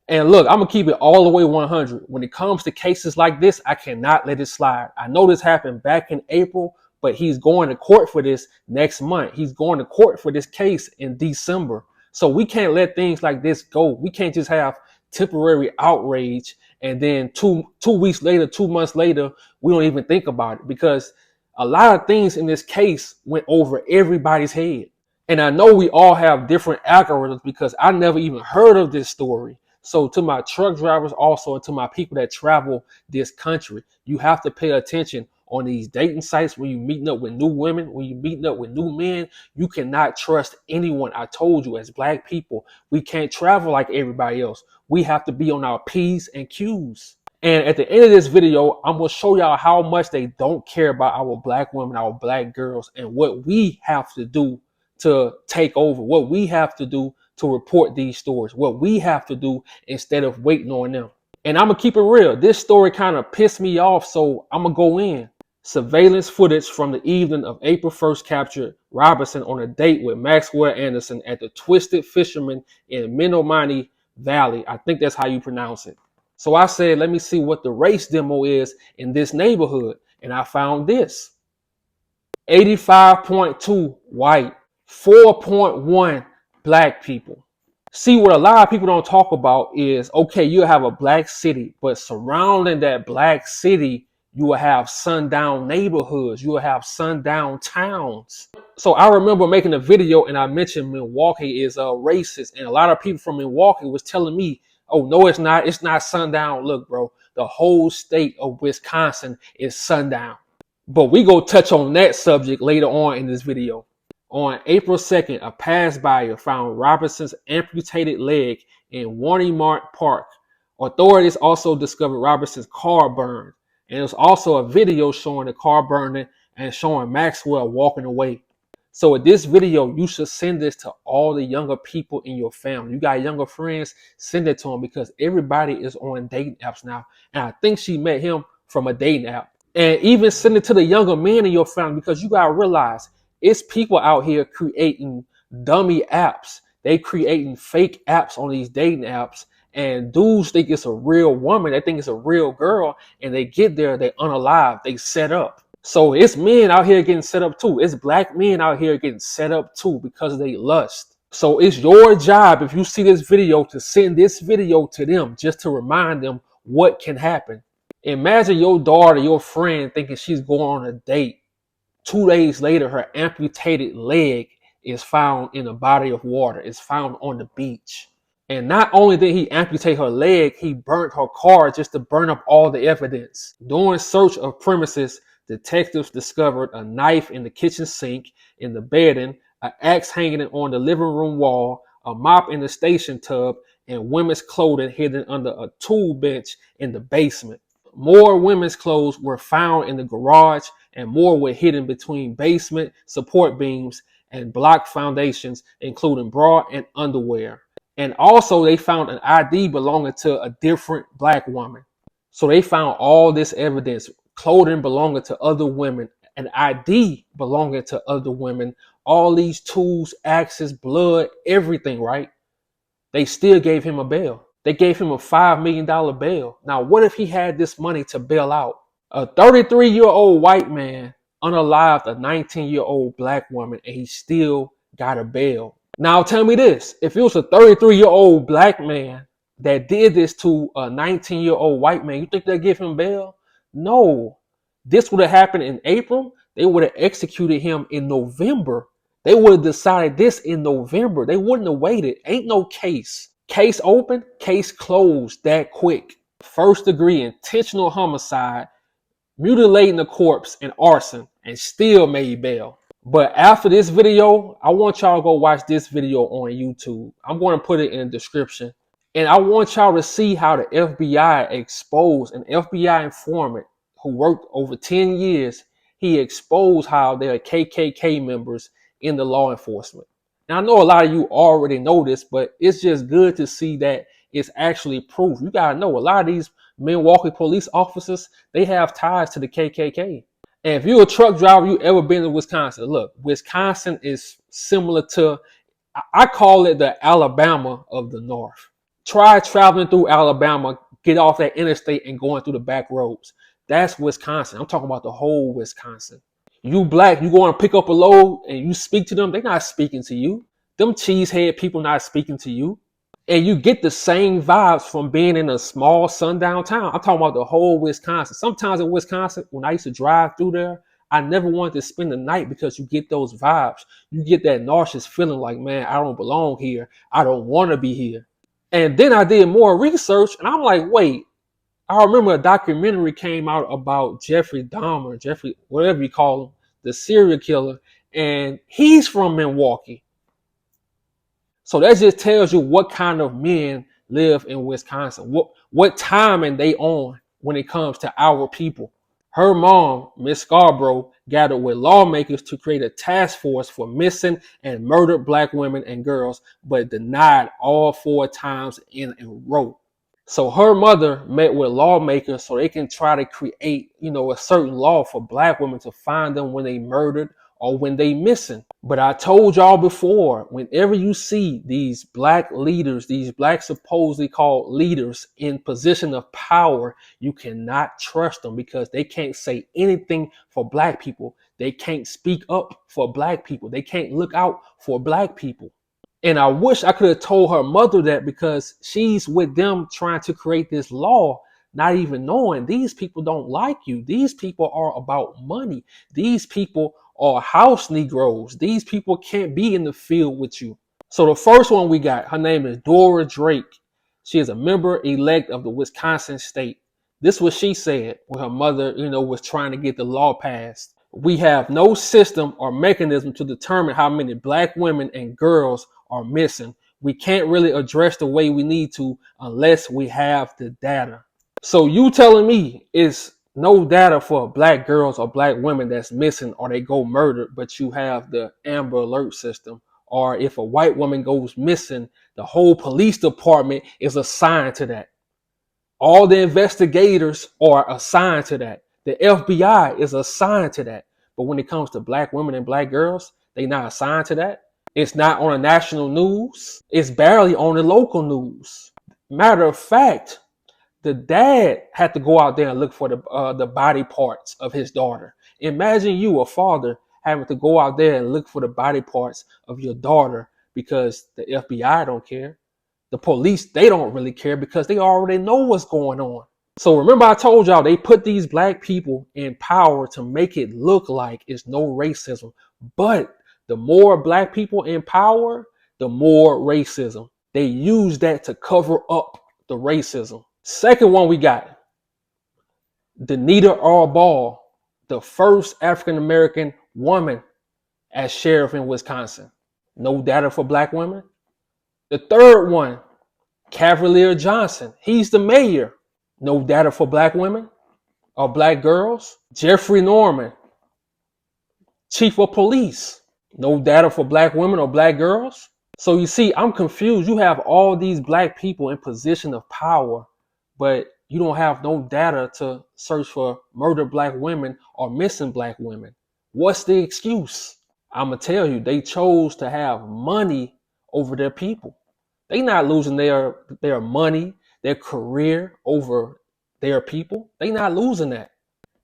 And look, I'm going to keep it all the way 100. When it comes to cases like this, I cannot let it slide. I know this happened back in April, but he's going to court for this next month. He's going to court for this case in December. So we can't let things like this go. We can't just have temporary outrage and then two weeks later, 2 months later, we don't even think about it, because a lot of things in this case went over everybody's head. And I know we all have different algorithms because I never even heard of this story. So to my truck drivers also, and to my people that travel this country, you have to pay attention on these dating sites when you're meeting up with new women, when you're meeting up with new men. You cannot trust anyone. I told you, as Black people, we can't travel like everybody else. We have to be on our P's and Q's. And at the end of this video, I'm going to show y'all how much they don't care about our Black women, our Black girls, and what we have to do to take over, what we have to do to report these stories, what we have to do instead of waiting on them. And I'm going to keep it real. This story kind of pissed me off, so I'm going to go in. Surveillance footage from the evening of April 1st captured Robinson on a date with Maxwell Anderson at the Twisted Fisherman in Menominee Valley. I think that's how you pronounce it. So I said, let me see what the race demo is in this neighborhood. And I found this. 85.2 white, 4.1 Black people. See, what a lot of people don't talk about is, okay, you have a Black city, but surrounding that Black city, you will have sundown neighborhoods, you will have sundown towns. So I remember making a video and I mentioned Milwaukee is racist, and a lot of people from Milwaukee was telling me, oh, no, it's not sundown. Look, bro, the whole state of Wisconsin is sundown. But we go touch on that subject later on in this video. On April 2nd, a passerby found Robinson's amputated leg in Warnymart Park. Authorities also discovered Robinson's car burned. And there's also a video showing the car burning and showing Maxwell walking away. So with this video, you should send this to all the younger people in your family. You got younger friends, send it to them, because everybody is on dating apps now. And I think she met him from a dating app. And even send it to the younger men in your family, because you got to realize it's people out here creating dummy apps. They creating fake apps on these dating apps. And dudes think it's a real woman. They think it's a real girl. And they get there, they unalive, they set up. So it's men out here getting set up too. It's Black men out here getting set up too because they lust. So it's your job, if you see this video, to send this video to them just to remind them what can happen. Imagine your daughter, your friend, thinking she's going on a date. 2 days later, her amputated leg is found in a body of water. It's found on the beach. And not only did he amputate her leg, he burnt her car just to burn up all the evidence. During search of premises, detectives discovered a knife in the kitchen sink, in the bedding, an axe hanging on the living room wall, a mop in the station tub, and women's clothing hidden under a tool bench in the basement. More women's clothes were found in the garage, and more were hidden between basement support beams and block foundations, including bra and underwear. And also they found an ID belonging to a different Black woman. So they found all this evidence, clothing belonging to other women, an ID belonging to other women, all these tools, axes, blood, everything, right? They still gave him a bail. They gave him a $5 million bail. Now, what if he had this money to bail out? A 33-year-old white man unalived a 19-year-old Black woman, and he still got a bail. Now, tell me this. If it was a 33-year-old Black man that did this to a 19-year-old white man, you think they'd give him bail? No. This would have happened in April. They would have executed him in November. They would have decided this in November. They wouldn't have waited. Ain't no case. Case open, case closed that quick. First degree intentional homicide, mutilating the corpse, and arson, and still made bail. But after this video, I want y'all to go watch this video on YouTube. I'm going to put it in the description. And I want y'all to see how the FBI exposed an FBI informant who worked over 10 years. He exposed how there are KKK members in the law enforcement. Now, I know a lot of you already know this, but it's just good to see that it's actually proof. You got to know a lot of these Milwaukee police officers, they have ties to the KKK. And if you're a truck driver, you ever been to Wisconsin, look, Wisconsin is similar to, I call it the Alabama of the North. Try traveling through Alabama, get off that interstate and going through the back roads. That's Wisconsin. I'm talking about the whole Wisconsin. You black, you go and pick up a load and you speak to them, they're not speaking to you. Them cheesehead people not speaking to you. And you get the same vibes from being in a small sundown town. I'm talking about the whole Wisconsin. Sometimes in Wisconsin, when I used to drive through there, I never wanted to spend the night because you get those vibes. You get that nauseous feeling like, man, I don't belong here. I don't want to be here. And then I did more research and I'm like, wait, I remember a documentary came out about Jeffrey Dahmer, Jeffrey, whatever you call him, the serial killer, and he's from Milwaukee. So that just tells you what kind of men live in Wisconsin, what time and they on when it comes to our people. Her mom, Miss Scarborough, gathered with lawmakers to create a task force for missing and murdered black women and girls, but denied all 4 times in a row. So her mother met with lawmakers so they can try to create, a certain law for black women to find them when they murdered or when they missing. But I told y'all before, whenever you see these black leaders, these black supposedly called leaders in position of power, you cannot trust them because they can't say anything for black people. They can't speak up for black people. They can't look out for black people. And I wish I could have told her mother that because she's with them trying to create this law, not even knowing these people don't like you. These people are about money. These people are house Negroes. These people can't be in the field with you. So the first one we got, her name is Dora Drake. She is a member elect of the Wisconsin state. This is what she said when her mother, was trying to get the law passed. We have no system or mechanism to determine how many black women and girls are missing. We can't really address the way we need to unless we have the data. So you telling me it's no data for black girls or black women that's missing or they go murdered, but you have the Amber Alert system. Or if a white woman goes missing, the whole police department is assigned to that. All the investigators are assigned to that. The FBI is assigned to that. But when it comes to black women and black girls, they not assigned to that. It's not on the national news. It's barely on the local news. Matter of fact, the dad had to go out there and look for the body parts of his daughter. Imagine you, a father, having to go out there and look for the body parts of your daughter because the FBI don't care. The police, they don't really care because they already know what's going on. So remember I told y'all they put these black people in power to make it look like it's no racism. But the more black people in power, the more racism. They use that to cover up the racism. Second one we got, Danita R. Ball, the first African-American woman as sheriff in Wisconsin. No data for black women. The third one, Cavalier Johnson. He's the mayor. No data for black women or black girls. Jeffrey Norman, chief of police. No data for black women or black girls. So you see, I'm confused. You have all these black people in position of power, but you don't have no data to search for murdered black women or missing black women. What's the excuse? I'm going to tell you, they chose to have money over their people. They not losing their money, their career over their people. They not losing that.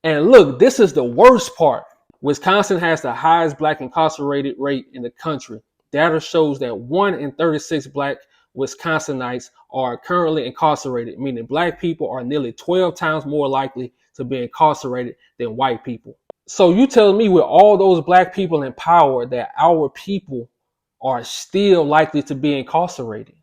And look, this is the worst part. Wisconsin has the highest black incarcerated rate in the country. Data shows that 1 in 36 black Wisconsinites are currently incarcerated, meaning black people are nearly 12 times more likely to be incarcerated than white people. So you telling me with all those black people in power that our people are still likely to be incarcerated?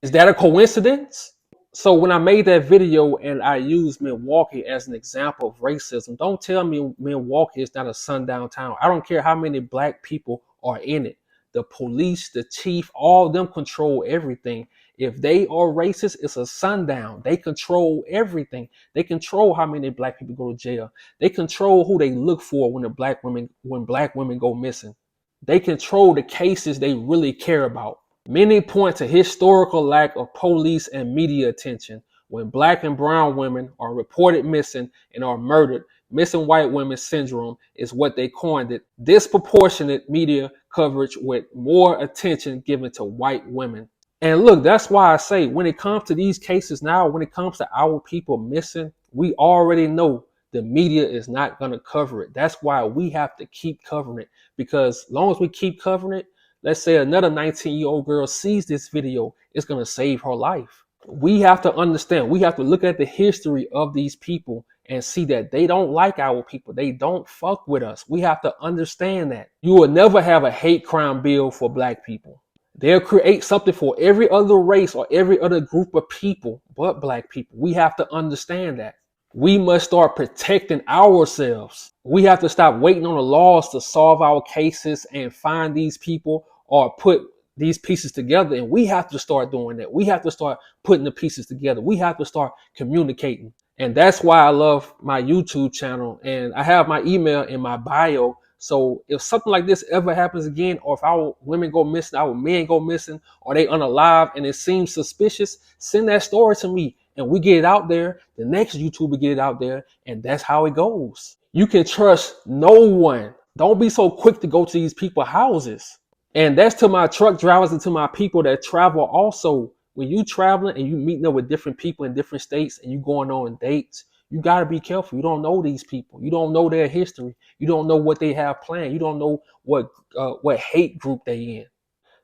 Is that a coincidence? So when I made that video and I used Milwaukee as an example of racism, don't tell me Milwaukee is not a sundown town. I don't care how many black people are in it. The police, the chief, all of them control everything. If they are racist, it's a sundown. They control everything. They control how many black people go to jail. They control who they look for when black women go missing. They control the cases they really care about. Many point to historical lack of police and media attention. When black and brown women are reported missing and are murdered, missing white women syndrome is what they coined it. Disproportionate media coverage with more attention given to white women. And look, that's why I say when it comes to these cases now, when it comes to our people missing, we already know the media is not going to cover it. That's why we have to keep covering it, because as long as we keep covering it, let's say another 19-year-old girl sees this video, it's going to save her life. We have to understand, we have to look at the history of these people and see that they don't like our people. They don't fuck with us. We have to understand that. You will never have a hate crime bill for black people. They'll create something for every other race or every other group of people but black people. We have to understand that. We must start protecting ourselves. We have to stop waiting on the laws to solve our cases and find these people or put these pieces together. And we have to start doing that. We have to start putting the pieces together. We have to start communicating. And that's why I love my YouTube channel. And I have my email in my bio. So if something like this ever happens again, or if our women go missing, our men go missing, or they unalive and it seems suspicious, send that story to me and we get it out there. The next YouTuber get it out there, and that's how it goes. You can trust no one. Don't be so quick to go to these people's houses. And that's to my truck drivers and to my people that travel also. When you traveling and you meeting up with different people in different states and you going on dates, you got to be careful. You don't know these people. You don't know their history. You don't know what they have planned. You don't know what hate group they in.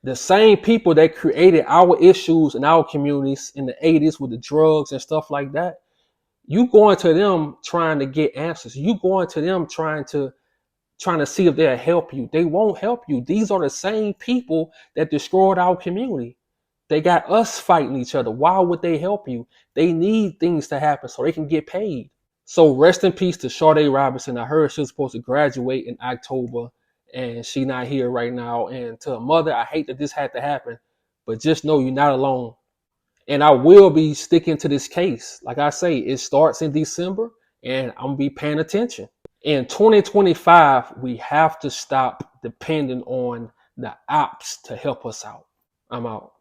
The same people that created our issues in our communities in the 80s with the drugs and stuff like that, you going to them trying to get answers. You going to them trying to see if they'll help you. They won't help you. These are the same people that destroyed our community. They got us fighting each other. Why would they help you? They need things to happen so they can get paid. So rest in peace to Sade Robinson. I heard she was supposed to graduate in October and she not here right now. And to her mother, I hate that this had to happen, but just know you're not alone. And I will be sticking to this case. Like I say, it starts in December and I'm gonna be paying attention. In 2025, we have to stop depending on the apps to help us out. I'm out.